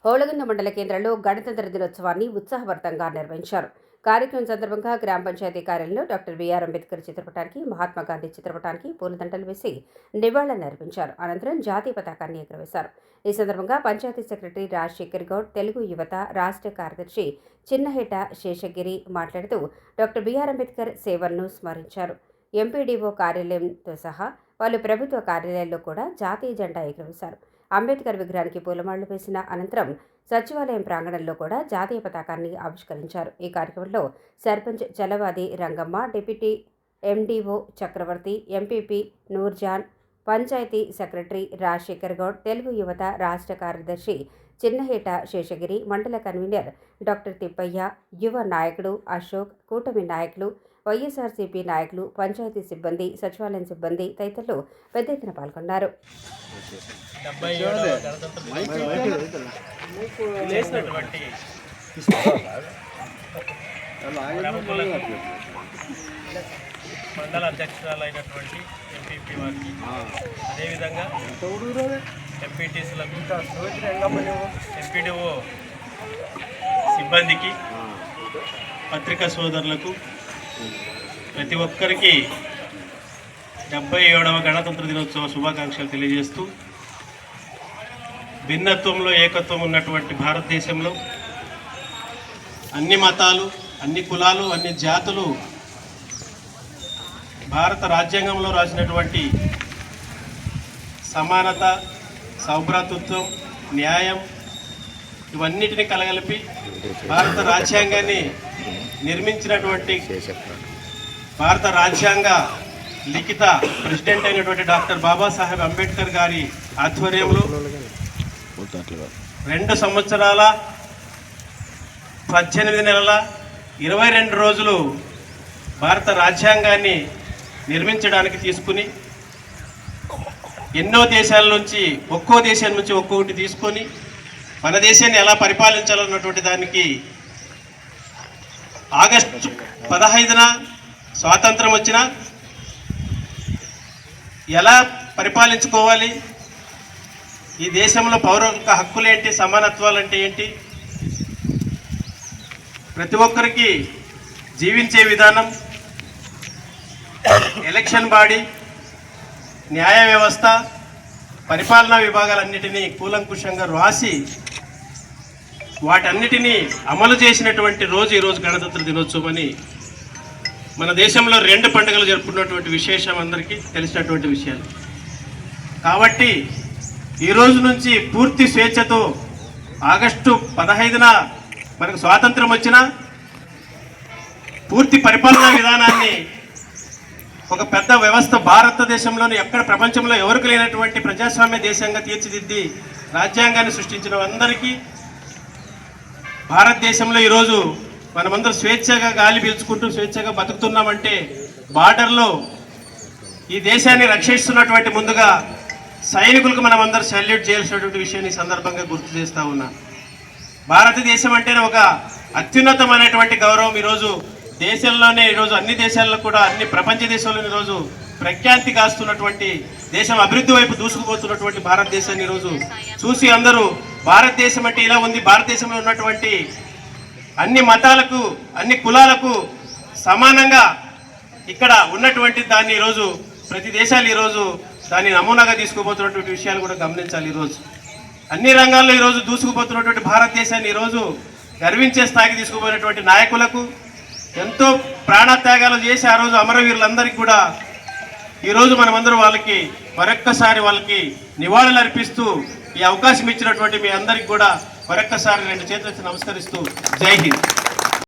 హోళగుంద మండల కేంద్రంలో గణతంత్ర దినోత్సవాన్ని ఉత్సాహభరితంగా నిర్వహించారు. కార్యక్రమం సందర్భంగా గ్రామ పంచాయతీ కార్యాలయంలో డాక్టర్ బిఆర్ అంబేద్కర్ చిత్రపటానికి, మహాత్మాగాంధీ చిత్రపటానికి పూలదండలు వేసి నివాళులర్పించారు. అనంతరం జాతీయ పతాకాన్ని ఎగురవేశారు. ఈ సందర్భంగా పంచాయతీ సెక్రటరీ రాజశేఖర్ గౌడ్, తెలుగు యువత రాష్ట్ర కార్యదర్శి చిన్నహేట శేషగిరి మాట్లాడుతూ డాక్టర్ బిఆర్ అంబేద్కర్ సేవలను స్మరించారు. ఎంపీడీఓ కార్యాలయంతో సహా పలు ప్రభుత్వ కార్యాలయాల్లో కూడా జాతీయ జెండా ఎగురవేశారు. అంబేద్కర్ విగ్రహానికి పూలమాలలు వేసిన అనంతరం సచివాలయం ప్రాంగణంలో కూడా జాతీయ పతాకాన్ని ఆవిష్కరించారు. ఈ కార్యక్రమంలో సర్పంచ్ చలవాది రంగమ్మ, డిప్యూటీ ఎండీఓ చక్రవర్తి, ఎంపీపీ నూర్జాన్, పంచాయతీ సెక్రటరీ రాజశేఖర్ గౌడ్, తెలుగు యువత రాష్ట్ర కార్యదర్శి చిన్నహేట శేషగిరి, మండల కన్వీనర్ డాక్టర్ తిప్పయ్య, యువ నాయకుడు అశోక్, కూటమి నాయకులు, వైఎస్ఆర్సీపీ నాయకులు, పంచాయతీ సిబ్బంది, సచివాలయం సిబ్బంది తదితరులు పెద్ద ఎత్తున పాల్గొన్నారు. మండల అధ్యక్షురాలైనటువంటి ఎంపీపీ వారికి, అదేవిధంగా ఎంపీటీసీలకు, ఎంపీడీఓ సిబ్బందికి, పత్రికా సోదరులకు, ప్రతి ఒక్కరికి 77వ గణతంత్ర దినోత్సవ శుభాకాంక్షలు తెలియజేస్తూ, భిన్నత్వంలో ఏకత్వం ఉన్నటువంటి భారతదేశంలో అన్ని మతాలు, అన్ని కులాలు, అన్ని జాతులు భారత రాజ్యాంగంలో రాసినటువంటి సమానత, సౌభ్రాతృత్వం, న్యాయం ఇవన్నిటిని కలగలిపి భారత రాజ్యాంగాన్ని నిర్మించినటువంటి భారత రాజ్యాంగ లిఖిత ప్రెసిడెంట్ అయినటువంటి డాక్టర్ బాబాసాహెబ్ అంబేద్కర్ గారి ఆధ్వర్యంలో 2 సంవత్సరాల 18 నెలల 22 రోజులు భారత రాజ్యాంగాన్ని నిర్మించడానికి తీసుకుని, ఎన్నో దేశాల నుంచి ఒక్కో దేశం నుంచి ఒక్కొక్కటి తీసుకొని మన దేశాన్ని ఎలా పరిపాలించాలన్నటువంటి దానికి ఆగస్టు 15న స్వాతంత్రం వచ్చినా ఎలా పరిపాలించుకోవాలి, ఈ దేశంలో పౌరుల హక్కులేంటి, సమానత్వాలంటే ఏంటి, ప్రతి ఒక్కరికి జీవించే విధానం, ఎలక్షన్ బాడీ, న్యాయ వ్యవస్థ, పరిపాలనా విభాగాలన్నిటినీ కూలంకుషంగా రాసి వాటన్నిటినీ అమలు చేసినటువంటి రోజు ఈరోజు గణతంత్ర దినోత్సవం అని మన దేశంలో 2 పండుగలు జరుపుకున్నటువంటి విశేషం అందరికీ తెలిసినటువంటి విషయాలు. కాబట్టి ఈ రోజు నుంచి పూర్తి స్వేచ్ఛతో ఆగస్టు 15న మనకు స్వాతంత్రం వచ్చినా పూర్తి పరిపాలనా విధానాన్ని ఒక పెద్ద వ్యవస్థ భారతదేశంలోని ఎక్కడ ప్రపంచంలో ఎవరికి లేనటువంటి ప్రజాస్వామ్య దేశంగా తీర్చిదిద్ది రాజ్యాంగాన్ని సృష్టించిన అందరికీ భారతదేశంలో ఈరోజు మనమందరం స్వేచ్ఛగా గాలి పీల్చుకుంటూ స్వేచ్ఛగా బతుకుతున్నామంటే బార్డర్లో ఈ దేశాన్ని రక్షిస్తున్నటువంటి ముందుగా సైనికులకు మనమందరం సెల్యూట్ చేయాల్సినటువంటి విషయాన్ని సందర్భంగా గుర్తు చేస్తూ ఉన్నా. భారతదేశం అంటేనే ఒక అత్యున్నతమైనటువంటి గౌరవం. ఈరోజు దేశంలోనే ఈరోజు అన్ని దేశాల్లో కూడా అన్ని ప్రపంచ దేశాల్లో ఈరోజు ప్రఖ్యాతి కాస్తున్నటువంటి దేశం, అభివృద్ధి వైపు దూసుకుపోతున్నటువంటి భారతదేశాన్ని ఈరోజు చూసి అందరూ భారతదేశం అంటే ఇలా ఉంది, భారతదేశంలో ఉన్నటువంటి అన్ని మతాలకు, అన్ని కులాలకు సమానంగా ఇక్కడ ఉన్నటువంటి దాన్ని ఈరోజు ప్రతి దేశాలు ఈరోజు దాన్ని నమూనాగా తీసుకుపోతున్నటువంటి విషయాలు కూడా గమనించాలి. ఈరోజు అన్ని రంగాల్లో ఈరోజు దూసుకుపోతున్నటువంటి భారతదేశాన్ని ఈరోజు గర్వించే స్థాయికి తీసుకుపోయినటువంటి నాయకులకు, ఎంతో ప్రాణత్యాగాలు చేసి ఆ రోజు అమరవీరులందరికీ కూడా ఈరోజు మనమందరం వాళ్ళకి మరొక్కసారి వాళ్ళకి నివాళులు అర్పిస్తూ ఈ అవకాశం ఇచ్చినటువంటి మీ అందరికీ కూడా మరొక్కసారి 2 చేతులెత్తి నమస్కరిస్తూ జై హింద్.